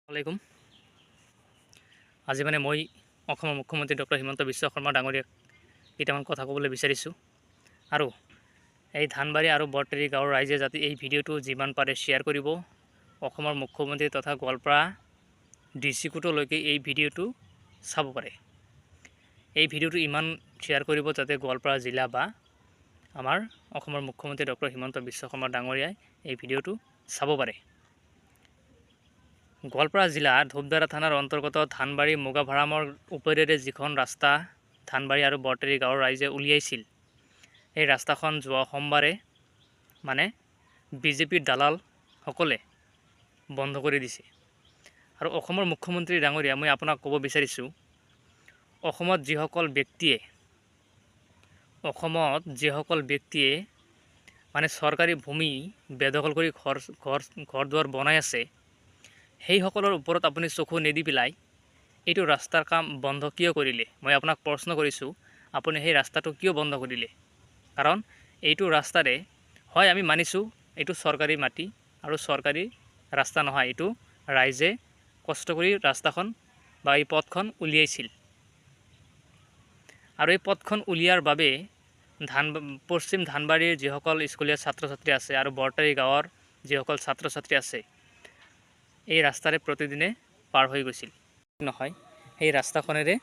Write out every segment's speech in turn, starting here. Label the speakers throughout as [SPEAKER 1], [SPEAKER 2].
[SPEAKER 1] আলাইকুম। আজি মই অসমৰ মুখ্যমন্ত্ৰী ডক্টৰ হিমন্ত বিশ্ব শৰ্মা ডাঙৰীয়াক কেইটামান কথা ক'বলৈ বিচাৰিছোঁ আৰু এই ধানবাৰী আৰু বৰটেৰী গাঁৱৰ ৰাইজে যাতে এই ভিডিঅ'টো যিমান পাৰে শ্বেয়াৰ কৰিব। অসমৰ মুখ্যমন্ত্ৰী তথা গোৱালপাৰা DC কোৰ্টলৈকে এই ভিডিঅ'টো চাব পাৰে। এই ভিডিঅ'টো ইমান শ্বেয়াৰ কৰিব যাতে গোৱালপাৰা জিলা বা আমাৰ অসমৰ মুখ্যমন্ত্ৰী ডক্টৰ হিমন্ত বিশ্ব শৰ্মা ডাঙৰীয়াই এই ভিডিঅ'টো চাব পাৰে। গোৱালপাৰা জিলাৰ ধূপধাৰা থানাৰ অন্তৰ্গত ধানবাৰী মুগাভাৰামৰ ওপৰেৰে যিখন ৰাস্তা ধানবাৰী আৰু বৰটেৰী গাঁৱৰ ৰাইজে উলিয়াইছিল, এই ৰাস্তাখন যোৱা সোমবাৰে বিজেপিৰ দালালসকলে বন্ধ কৰি দিছে। আৰু অসমৰ মুখ্যমন্ত্ৰী ডাঙৰীয়া মই আপোনাক ক'ব বিচাৰিছোঁ, অসমত যিসকল ব্যক্তিয়ে চৰকাৰী ভূমি বেদখল কৰি ঘৰ দুৱাৰ বনাই আছে, সেইসকলৰ ওপৰত আপুনি চকু নিদি পেলাই এইটো ৰাস্তাৰ কাম বন্ধ কিয় কৰিলে? মই আপোনাক প্ৰশ্ন কৰিছোঁ, আপুনি সেই ৰাস্তাটো কিয় বন্ধ কৰিলে? কাৰণ এইটো ৰাস্তাৰে হয়, আমি মানিছোঁ এইটো চৰকাৰী মাটি আৰু চৰকাৰী ৰাস্তা নহয়, এইটো ৰাইজে কষ্ট কৰি ৰাস্তাখন বা এই পথখন উলিয়াইছিল। আৰু এই পথখন উলিয়াৰ বাবে পশ্চিম ধানবাৰীৰ যিসকল স্কুলীয়া ছাত্ৰ ছাত্ৰী আছে আৰু বৰটেৰী গাঁৱৰ যিসকল ছাত্ৰ ছাত্ৰী আছে, এই ৰাস্তাৰে প্ৰতিদিনে পাৰ হৈ গৈছিল। নহয়, সেই ৰাস্তাখনেৰে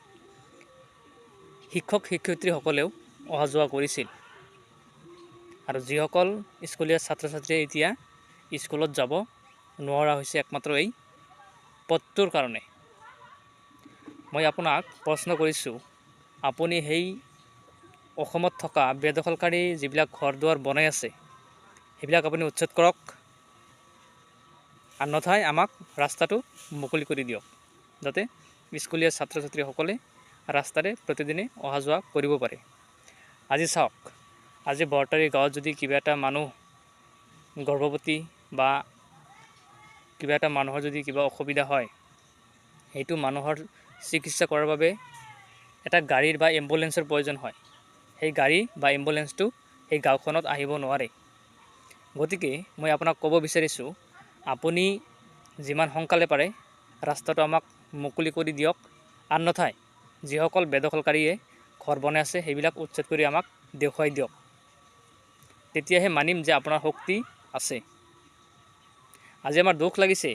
[SPEAKER 1] শিক্ষক শিক্ষয়িত্ৰীসকলেও অহা যোৱা কৰিছিল। আৰু যিসকল স্কুলীয়া ছাত্ৰ ছাত্ৰীয়ে এতিয়া স্কুলত যাব নোৱাৰা হৈছে একমাত্ৰ এই পথটোৰ কাৰণে। মই আপোনাক প্ৰশ্ন কৰিছোঁ, আপুনি সেই অসমত থকা বেদখলকাৰী যিবিলাক ঘৰ দুৱাৰ বনাই আছে, সেইবিলাক আপুনি উচ্ছেদ কৰক, অন্যথাই আমাক ৰাস্তাটো মুকলি কৰি দিয়ক, যাতে স্কুলীয়া ছাত্ৰ ছাত্ৰীসকলে ৰাস্তাৰে প্ৰতিদিনে অহা যোৱা কৰিব পাৰে। আজি চাওক, আজি বৰটেৰী গাঁৱত যদি কিবা এটা মানুহ গৰ্ভৱতী বা কিবা এটা মানুহৰ যদি কিবা অসুবিধা হয়, সেইটো মানুহৰ চিকিৎসা কৰাৰ বাবে এটা গাড়ীৰ বা এম্বুলেন্সৰ প্ৰয়োজন হয়। সেই গাড়ী বা এম্বুলেন্সটো সেই গাঁওখনত আহিব নোৱাৰে। গতিকে মই আপোনাক ক'ব বিচাৰিছোঁ, আপুনি যিমান সোনকালে পাৰে ৰাস্তাটো আমাক মুকলি কৰি দিয়ক, অন্যথাই যিসকল বেদখলকাৰীয়ে ঘৰ বনাই আছে সেইবিলাক উচ্ছেদ কৰি আমাক দেখুৱাই দিয়ক। তেতিয়াহে মানিম যে আপোনাৰ শক্তি আছে। আজি আমাৰ দুখ লাগিছে,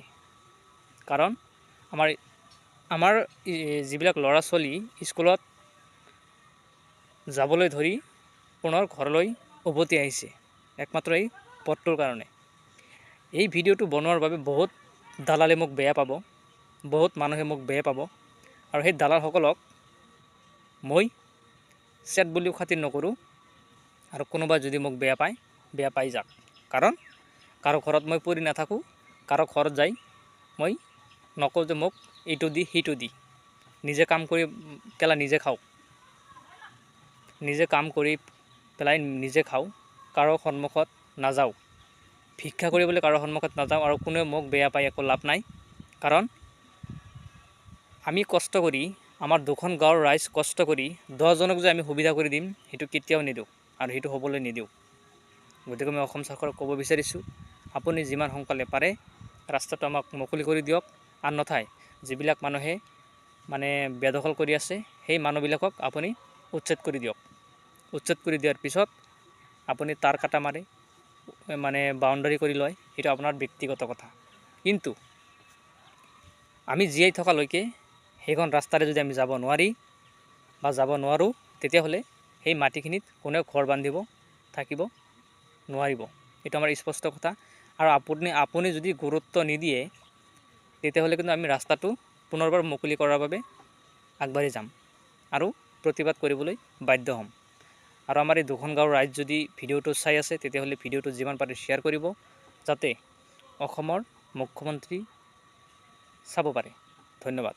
[SPEAKER 1] কাৰণ আমাৰ যিবিলাক ল'ৰা ছোৱালী স্কুলত যাবলৈ ধৰি পুনৰ ঘৰলৈ উভতি আহিছে, একমাত্ৰ এই পথটোৰ কাৰণে। এই ভিডিঅ'টো বনোৱাৰ বাবে বহুত দালালে মোক বেয়া পাব, বহুত মানুহে মোক বেয়া পাব, আৰু সেই দালালসকলক মই চেট বুলিও খাতিৰ নকৰোঁ। আৰু কোনোবা যদি মোক বেয়া পাই যাওক, কাৰণ কাৰো ঘৰত মই পৰি নাথাকোঁ, কাৰো ঘৰত যাই মই নকওঁ যে মোক এইটো দি সেইটো দি। নিজে কাম কৰি পেলাই নিজে খাওঁ, নিজে কাম কৰি পেলাই নিজে খাওঁ, কাৰো সন্মুখত নাযাওঁ, ভিক্ষা কৰিবলৈ কাৰো সন্মুখত নাযাওঁ। আৰু কোনেও মোক বেয়া পাই একো লাভ নাই, কাৰণ আমি কষ্ট কৰি, আমাৰ দুখন গাঁৱৰ ৰাইজ কষ্ট কৰি 10জনক যে আমি সুবিধা কৰি দিম, সেইটো কেতিয়াও নিদিওঁ আৰু সেইটো হ'বলৈ নিদিওঁ। গতিকে মই অসম চৰকাৰক ক'ব বিচাৰিছোঁ, আপুনি যিমান সোনকালে পাৰে ৰাস্তাটো আমাক মুকলি কৰি দিয়ক, অন্যথাই যিবিলাক মানুহে বেদখল কৰি আছে সেই মানুহবিলাকক আপুনি উচ্ছেদ কৰি দিয়ক। উচ্ছেদ কৰি দিয়াৰ পিছত আপুনি তাৰ কাটা মাৰি বাউণ্ডাৰী কৰি লয়, সেইটো আপোনাৰ ব্যক্তিগত কথা। কিন্তু আমি জীয়াই থকালৈকে সেইখন ৰাস্তাৰে যদি আমি যাব নোৱাৰি বা যাব নোৱাৰোঁ, তেতিয়াহ'লে সেই মাটিখিনিত কোনেও ঘৰ বান্ধিব থাকিব নোৱাৰিব। এইটো আমাৰ স্পষ্ট কথা। আৰু আপুনি যদি গুৰুত্ব নিদিয়ে, তেতিয়াহ'লে কিন্তু আমি ৰাস্তাটো পুনৰবাৰ মুকলি কৰাৰ বাবে আগবাঢ়ি যাম আৰু প্ৰতিবাদ কৰিবলৈ বাধ্য হ'ম। আৰু আমাৰ এই দুখন গাঁৱৰ ৰাইজ যদি ভিডিঅ'টো চাই আছে, তেতিয়াহ'লে ভিডিঅ'টো যিমান পাৰে শ্বেয়াৰ কৰিব, যাতে অসমৰ মুখ্যমন্ত্ৰী চাব পাৰে। ধন্যবাদ।